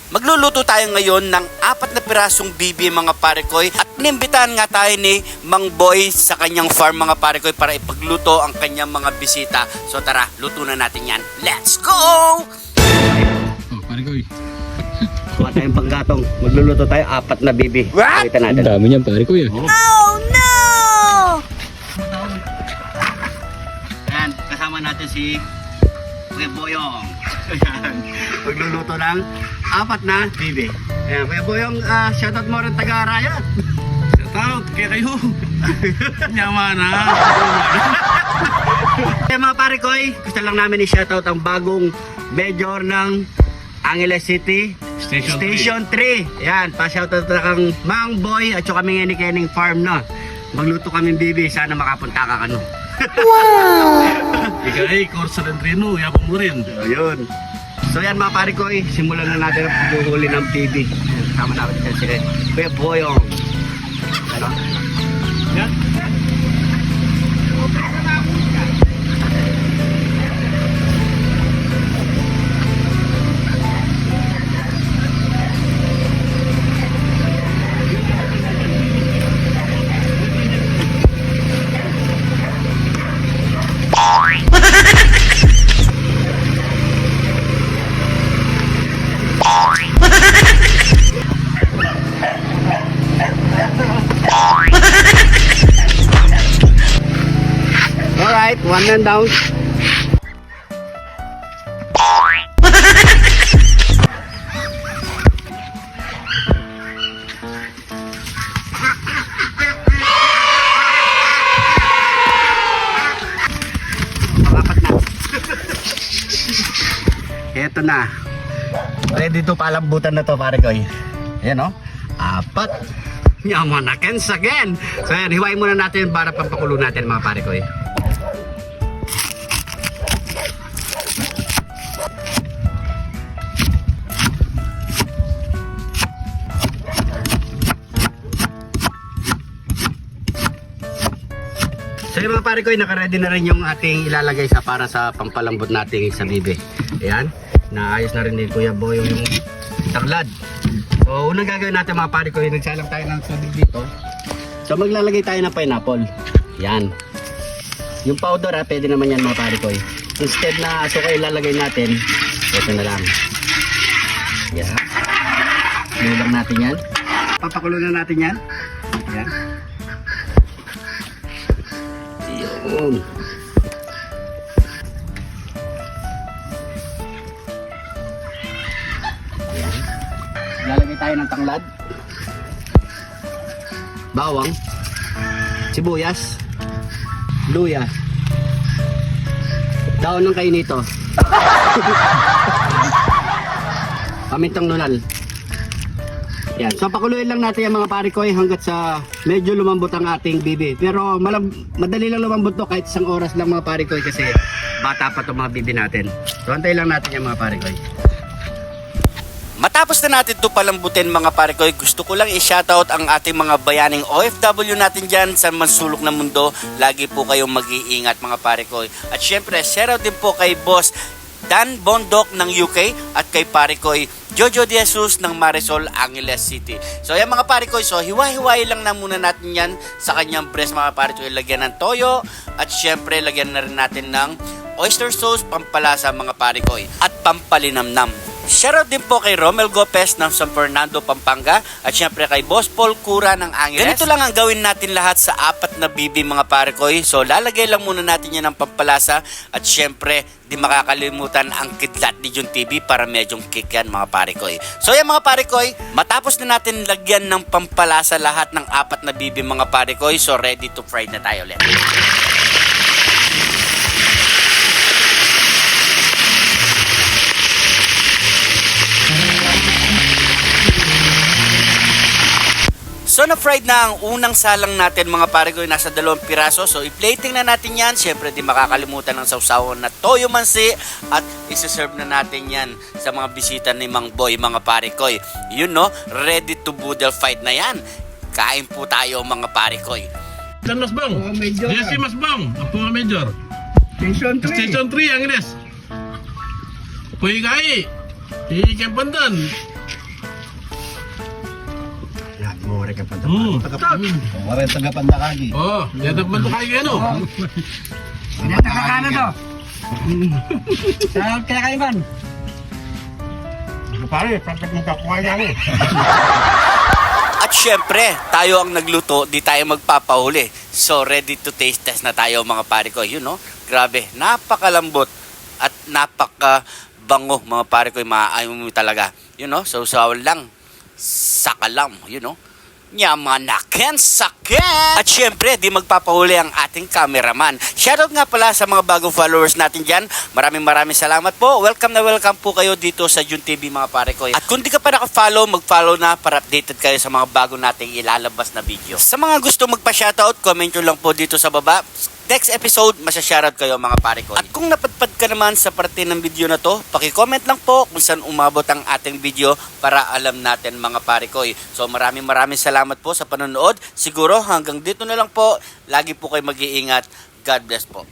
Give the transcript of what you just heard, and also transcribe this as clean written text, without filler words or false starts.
Magluluto tayo ngayon ng 4 na pirasong bibi mga parekoy at inimbitahan nga tayo ni Mang Boy sa kanyang farm mga parekoy para ipagluto ang kanyang mga bisita. So tara, luto na natin yan. Let's go! Oh, parekoy. Kuha tayong panggatong. Magluluto tayo 4 na bibi. What? Pakita natin. Ang dami niyan parekoy. Oh no! Ayan, kasama natin si Kuya Boyong. Ayan, magluluto ng 4 na bibi. Ayan, Kuya Boyong, shoutout mo rin taga-Arayat. Shoutout kaya kayo. Yaman na. Kaya mga parekoy, gusto lang namin i-shoutout ang bagong major ng Angeles City Station 3. Ayan, pa-shoutout na kang Mang Boy at saka kami ni Kening Farm na. Magluto kami bibi, sana makapunta ka kano. Ika ay, Corsa ng Trino. Yapang mo rin. Ayun. So yan mga parekoy, simulan na natin ang paghuhuli ng bibi. Sama natin dyan si Kuya Boyong. Ano? Yan. Alright, one man down. Ito na. Ready to palambutan na to pare ko. Ayan o. 4. Yaman na Kens again. So yan, hiwain muna natin para pampakulo natin mga pare ko. So yung mga pare ko, naka-ready na rin yung ating ilalagay sa para sa pampalambot nating sa bibe. Ayan, naayos na rin ni Kuya Boy yung taglad. So unang gagawin natin mga pare ko, nagsalang tayo ng tubig dito. So maglalagay tayo ng pineapple. Ayan. Yung powder pwede naman yan mga pare ko. Instead na asukal ilalagay natin, ito na lang. Ayan. Lulang natin yan. Papakulo na natin yan. Ayan. Yun. Ayan. Lalagay tayo ng tanglad, bawang, sibuyas, luya, daon ng kainito, pamintang nunal. Yan. So pakuluin lang natin yung mga pare ko hanggat sa medyo lumambot ang ating bibi. Pero madali lang lumambot to kahit 1 oras lang mga pare ko kasi bata pa itong mga bibi natin. So antay lang natin yung mga pare ko. Matapos na natin ito palambutin mga parekoy, gusto ko lang i-shoutout ang ating mga bayaning OFW natin dyan sa mansulok ng mundo. Lagi po kayong mag-iingat mga parekoy. At syempre, shoutout din po kay Boss Dan Bondok ng UK at kay parekoy Jojo De Jesus ng Marisol, Angeles City. So yan mga parekoy, so hiwa-hiwai lang na muna natin yan sa kanyang breast mga parekoy. Lagyan ng toyo at syempre lagyan na rin natin ng oyster sauce, pampalasa mga parekoy at pampalinamnam. Shoutout din po kay Romel Gopez ng San Fernando, Pampanga at syempre kay Boss Paul Cura ng Angeles. Ganito lang ang gawin natin lahat sa 4 na bibi mga parekoy. So lalagay lang muna natin yan ng pampalasa at syempre di makakalimutan ang kidlat ni Jun TV para medyong kick yan mga parekoy. So yan mga parekoy, matapos na natin lagyan ng pampalasa lahat ng 4 na bibi mga parekoy, so ready to fry na tayo ulit. So na-fried na ang unang salang natin mga parekoy, nasa 2 piraso. So i-plating na natin yan. Siyempre di makakalimutan ng sausawan na toyo mansi at isa-serve na natin yan sa mga bisita ni Mang Boy mga parekoy. Yun no, ready to boodle fight na yan. Kain po tayo mga parekoy. Dan Masbang. Yes, si Masbang. Apo nga Major. Station 3. Station 3, Angeles. Puy kai. Ikan pandan. Mawari ka pa Mawari tagapan na kagi. Oh, yan ang kayo ano. Yan, nakakano to. Sa kinakaiban. Pare, pagkat mo kakuha yan At syempre, tayo ang nagluto, di tayo magpapahuli. So, ready to taste test na tayo mga pare ko. You know, grabe, napakalambot at napakabango mga pare ko. Maaayaw mo talaga. You know, so lang, sakalam, you know. Nyamanaken saken! At syempre, di magpapahuli ang ating cameraman. Shoutout nga pala sa mga bagong followers natin dyan. Maraming salamat po. Welcome na welcome po kayo dito sa Jun TV mga pare ko. At kung di ka pa naka-follow, mag-follow na para updated kayo sa mga bago nating ilalabas na video. Sa mga gusto magpa-shoutout, comment nyo lang po dito sa baba. Next episode, masya-shoutout kayo mga pare ko. At kung napadpad ka naman sa parte ng video na to, paki-comment lang po kung saan umabot ang ating video para alam natin mga pare ko. So maraming salamat po sa panonood. Siguro hanggang dito na lang po. Lagi po kayo mag-iingat. God bless po.